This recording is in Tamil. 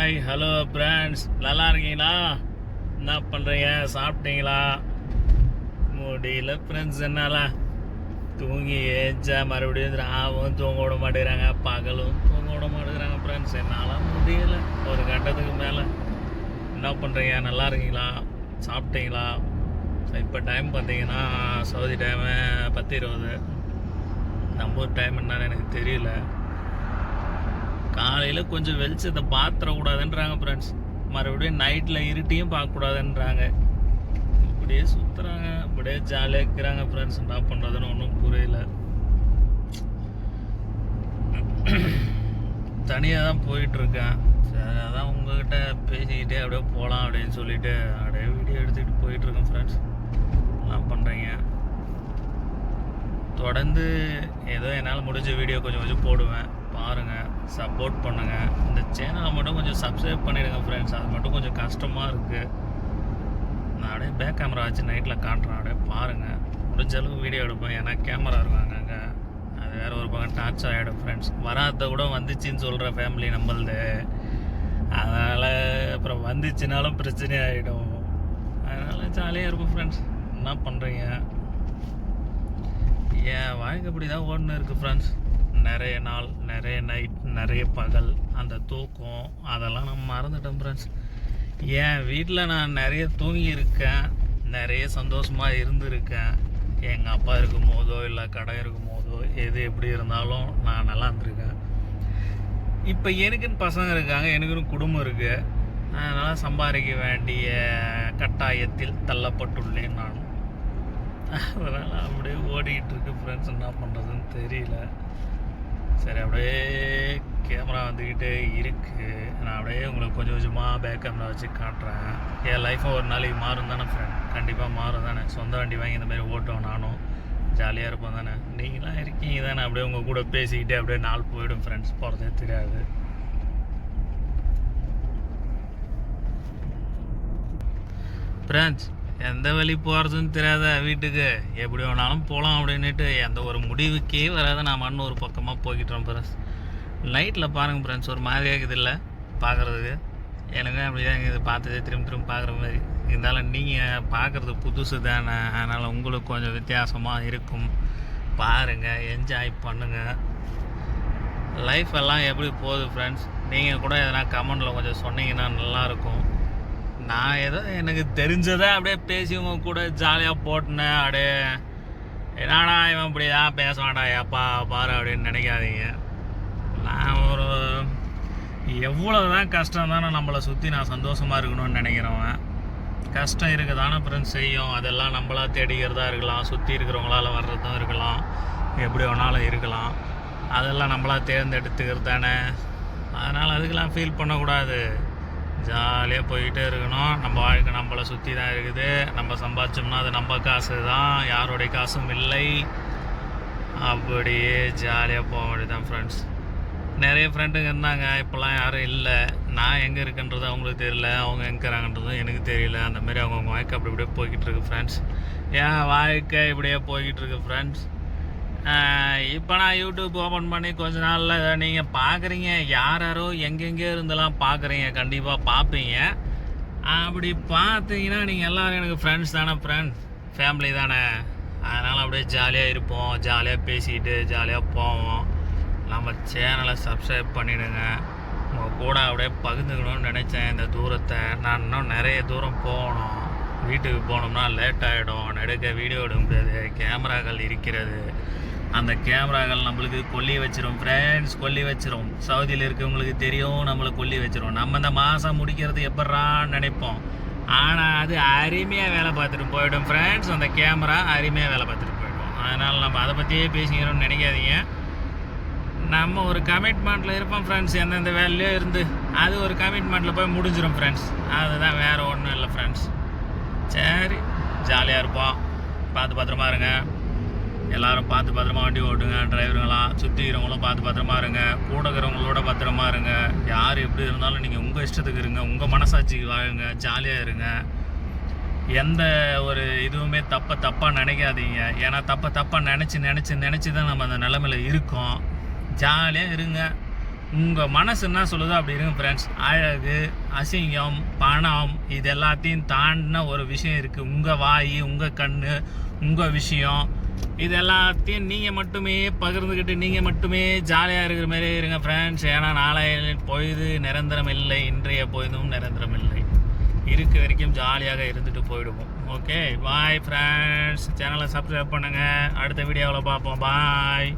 ஹாய் ஹலோ ஃப்ரெண்ட்ஸ், நல்லா இருக்கீங்களா? என்ன பண்ணுறீங்க? சாப்பிட்டீங்களா? முடியல ஃப்ரெண்ட்ஸ், என்னால் தூங்கி ஏஞ்சா மறுபடியும் ராவும் தூங்க விட மாட்டேங்கிறாங்க, பகலும் தூங்க விட மாட்டேங்கிறாங்க ஃப்ரெண்ட்ஸ். என்னால் முடியல ஒரு கட்டத்துக்கு மேலே. என்ன பண்ணுறீங்க? நல்லா இருக்கீங்களா? சாப்பிட்டீங்களா? இப்போ டைம் பார்த்தீங்கன்னா சவுதி டைமு 10:20. நம்ம ஊர் டைம் என்னன்னு எனக்கு தெரியல. காலையில் கொஞ்சம் வெளிச்சத்தை பார்த்துடக்கூடாதுன்றாங்க ஃப்ரெண்ட்ஸ். மறுபடியும் நைட்டில் இருட்டியும் பார்க்கக்கூடாதுன்றாங்க. இப்படியே சுற்றுறாங்க, இப்படியே ஜாலியாக இருக்கிறாங்க ஃப்ரெண்ட்ஸ். என்ன பண்ணுறதுன்னு ஒன்றும் புரியல. தனியாக தான் போயிட்டுருக்கேன். சரி, அதான் உங்கள்கிட்ட பேசிக்கிட்டே அப்படியே போகலாம் அப்படின்னு சொல்லிட்டு அப்படியே வீடியோ எடுத்துக்கிட்டு போயிட்டுருக்கேன் ஃப்ரெண்ட்ஸ். என்ன பண்ணுறீங்க? தொடர்ந்து ஏதோ என்னால் முடிஞ்ச வீடியோ கொஞ்சம் கொஞ்சம் போடுவேன், பாருங்கள், சப்போர்ட் பண்ணுங்கள். இந்த சேனலை மட்டும் கொஞ்சம் சப்ஸ்கிரைப் பண்ணிவிடுங்க ஃப்ரெண்ட்ஸ். அது மட்டும் கொஞ்சம் கஷ்டமாக இருக்குது. நான் அப்படியே பேக் கேமரா வச்சு நைட்டில் காட்டுறேன், அப்படியே பாருங்கள். முடிஞ்ச அளவுக்கு வீடியோ எடுப்பேன், ஏன்னா கேமரா இருக்காங்க அங்கே. அது வேறு ஒரு பக்கம் டார்ச் ஆகிடும் ஃப்ரெண்ட்ஸ். வராத கூட வந்துச்சுன்னு சொல்கிற ஃபேமிலி நம்மளது. அதனால் அப்புறம் வந்துச்சுனாலும் பிரச்சனை ஆகிடும். அதனால் ஜாலியாக இருக்கும் ஃப்ரெண்ட்ஸ். என்ன பண்ணுறீங்க? என் வாழ்க்கை இப்படி தான் ஓடுன்னு இருக்குது ஃப்ரெண்ட்ஸ். நிறைய நாள், நிறைய நைட், நிறைய பகல், அந்த தூக்கம் அதெல்லாம் நான் மறந்துட்டேன் ஃப்ரெண்ட்ஸ். என் வீட்டில் நான் நிறைய தூங்கியிருக்கேன், நிறைய சந்தோஷமாக இருந்திருக்கேன். எங்கள் அப்பா இருக்கும் போதோ இல்லை கடை இருக்கும் போதோ எது எப்படி இருந்தாலும் நான் நல்லா இருந்திருக்கேன். இப்போ எனக்குன்னு பசங்க இருக்காங்க, எனக்குன்னு குடும்பம் இருக்குது. அதனால் சம்பாதிக்க வேண்டிய கட்டாயத்தில் தள்ளப்பட்டுள்ளேன் நான். அதனால் அப்படியே ஓடிக்கிட்டு இருக்கு ஃப்ரெண்ட்ஸ். என்ன பண்ணுறதுன்னு தெரியல. சரி, அப்படியே கேமரா வந்துக்கிட்டே இருக்குது. நான் அப்படியே உங்களுக்கு கொஞ்சம் கொஞ்சமாக பேக் கேமரா வச்சு காட்டுறேன். என் லைஃப்பும் ஒரு நாளைக்கு மாறும் தானே ஃப்ரெண்ட்? கண்டிப்பாக மாறும் தானே. சொந்த வண்டி வாங்கி இந்த மாதிரி ஓட்டுவோம், நானும் ஜாலியாக இருப்போம் தானே. நீங்களாம் இருக்கீங்க தானே. அப்படியே உங்கள் கூட பேசிக்கிட்டே அப்படியே நாள் போயிடும் ஃப்ரெண்ட்ஸ், போகிறதே தெரியாது. ஃப்ரெண்ட்ஸ், எந்த வழி போகிறதுன்னு தெரியாத வீட்டுக்கு எப்படி வேணாலும் போகலாம் அப்படின்ட்டு எந்த ஒரு முடிவுக்கே வராத நான் ஒரு பக்கமாக போய்கிட்டோம் ஃப்ரெண்ட்ஸ். நைட்டில் பாருங்கள் ஃப்ரெண்ட்ஸ், ஒரு மாதிரியாக இருக்குது இல்லை பார்க்குறதுக்கு. எனக்கு அப்படி தான் இது பார்த்ததே திரும்ப திரும்ப பார்க்குற மாதிரி இருந்தாலும் நீங்கள் பார்க்குறது புதுசு தானே. அதனால் உங்களுக்கு கொஞ்சம் வித்தியாசமாக இருக்கும். பாருங்கள், என்ஜாய் பண்ணுங்கள். லைஃப் எல்லாம் எப்படி போகுது ஃப்ரெண்ட்ஸ்? நீங்கள் கூட எதனா கமெண்டில் கொஞ்சம் சொன்னீங்கன்னா நல்லாயிருக்கும். நான் ஏதோ எனக்கு தெரிஞ்சதை அப்படியே பேசி உங்க கூட ஜாலியாக போட்டினேன். அப்படியே என்னடா இவன் இப்படி தான் பேசுவான்டா ஏப்பா பாரு அப்படின்னு நினைக்காதீங்க. நான் ஒரு எவ்வளோ தான் கஷ்டம் தானே நம்மளை சுற்றி நான் சந்தோஷமாக இருக்கணும்னு நினைக்கிறவன். கஷ்டம் இருக்க தானே ஃப்ரெண்ட்ஸ் செய்யும். அதெல்லாம் நம்மளா தேடிக்கிறதா இருக்கலாம், சுற்றி இருக்கிறவங்களால வர்றதும் இருக்கலாம், எப்படி வேணாலும் இருக்கலாம். அதெல்லாம் நம்மளா தேர்ந்தெடுத்துக்கிறது தானே. அதனால் அதுக்கெல்லாம் ஃபீல் பண்ணக்கூடாது. ஜாலியாக போய்கிட்டே இருக்கணும். நம்ம வாழ்க்கை நம்மளை சுற்றி தான் இருக்குது. நம்ம சம்பாதிச்சோம்னா அது நம்ம காசு தான், யாருடைய காசும் இல்லை. அப்படியே ஜாலியாக போக வேண்டியதான் ஃப்ரெண்ட்ஸ். நிறைய ஃப்ரெண்டுங்க இருந்தாங்க, இப்போல்லாம் யாரும் இல்லை. நான் எங்கே இருக்குன்றது அவங்களுக்கு தெரியல, அவங்க எங்கே இருக்கிறாங்கன்றதும் எனக்கு தெரியல. அந்தமாரி அவங்கவுங்க வாழ்க்கை அப்படி இப்படியே போய்கிட்டு இருக்கு ஃப்ரெண்ட்ஸ். என் வாழ்க்கை இப்படியே போய்கிட்டு இருக்கு ஃப்ரெண்ட்ஸ். இப்போ நான் யூடியூப் ஓப்பன் பண்ணி கொஞ்ச நாளில் நீங்கள் பார்க்குறீங்க, யாரோ எங்கெங்கே இருந்தெல்லாம் பார்க்குறீங்க, கண்டிப்பாக பார்ப்பீங்க. அப்படி பார்த்தீங்கன்னா நீங்கள் எல்லோரும் எனக்கு ஃப்ரெண்ட்ஸ் தானே, ஃபேமிலி தானே. அதனால் அப்படியே ஜாலியாக இருப்போம், ஜாலியாக பேசிக்கிட்டு ஜாலியாக போவோம். நம்ம சேனலை சப்ஸ்கிரைப் பண்ணிவிடுங்க. உங்கள் கூட அப்படியே பகிர்ந்துக்கணும்னு நினச்சேன் இந்த தூரத்தை. நான் இன்னும் நிறைய தூரம் போகணும். வீட்டுக்கு போனோம்னா லேட் ஆகிடும், நடுக்க வீடியோ எடுக்க முடியாது, கேமராக்கள் இருக்கிறது. அந்த கேமராக்கள் நம்மளுக்கு கொல்லி வச்சிரும் ஃப்ரெண்ட்ஸ், கொல்லி வச்சிரும். சவுதியில் இருக்கவங்களுக்கு தெரியும், நம்மளை கொல்லி வச்சிரும். நம்ம இந்த மாதம் முடிக்கிறது எப்பட்றான்னு நினைப்போம், ஆனால் அது அருமையாக வேலை பார்த்துட்டு போயிடும் ஃப்ரெண்ட்ஸ். அந்த கேமரா அருமையாக வேலை பார்த்துட்டு போயிடும். அதனால் நம்ம அதை பற்றியே பேசிக்கிறோம்னு நினைக்காதீங்க. நம்ம ஒரு கமிட்மெண்ட்டில் இருப்போம் ஃப்ரெண்ட்ஸ். எந்தெந்த வேலையிலையோ இருந்து அது ஒரு கமிட்மெண்ட்டில் போய் முடிஞ்சிடும் ஃப்ரெண்ட்ஸ். அதுதான், வேறு ஒன்றும் இல்லை ஃப்ரெண்ட்ஸ். சரி, ஜாலியாக இருப்போம். பார்த்து பத்திரமா இருங்க. எல்லோரும் பார்த்து பத்திரமா வண்டி ஓட்டுங்க. டிரைவருங்களாம் சுற்றி இருக்கிறவங்களும் பார்த்து பத்திரமா இருங்க. கூட இருக்கிறவங்களோட பத்திரமா இருங்க. யார் எப்படி இருந்தாலும் நீங்கள் உங்கள் இஷ்டத்துக்கு இருங்க, உங்கள் மனசாட்சிக்கு வாழுங்க, ஜாலியாக இருங்க. எந்த ஒரு இதுவுமே தப்பாக நினைக்காதீங்க. ஏன்னா தப்பாக நினச்சி தான் நம்ம அந்த நிலமையில் இருக்கோம். ஜாலியாக இருங்க. உங்கள் மனசு என்ன சொல்லுதோ அப்படி இருங்க ஃப்ரெண்ட்ஸ். அழகு, அசிங்கம், பணம் இது எல்லாத்தையும் தாண்டின ஒரு விஷயம் இருக்குது. உங்கள் வாய், உங்கள் கண், உங்கள் விஷயம் இது எல்லாத்தையும் நீங்கள் மட்டுமே பகிர்ந்துக்கிட்டு நீங்கள் மட்டுமே ஜாலியாக இருக்கிற மாதிரி இருங்க ஃப்ரெண்ட்ஸ். ஏன்னா நாளைய பொழுது நிரந்தரம் இல்லை, இன்றைய பொழுதும் நிரந்தரம் இல்லை. இருக்க வரைக்கும் ஜாலியாக இருந்துட்டு போயிடுவோம். Okay, bye friends. சேனலை சப்ஸ்கிரைப் பண்ணுங்கள். அடுத்த வீடியோவில் பார்ப்போம். பாய்.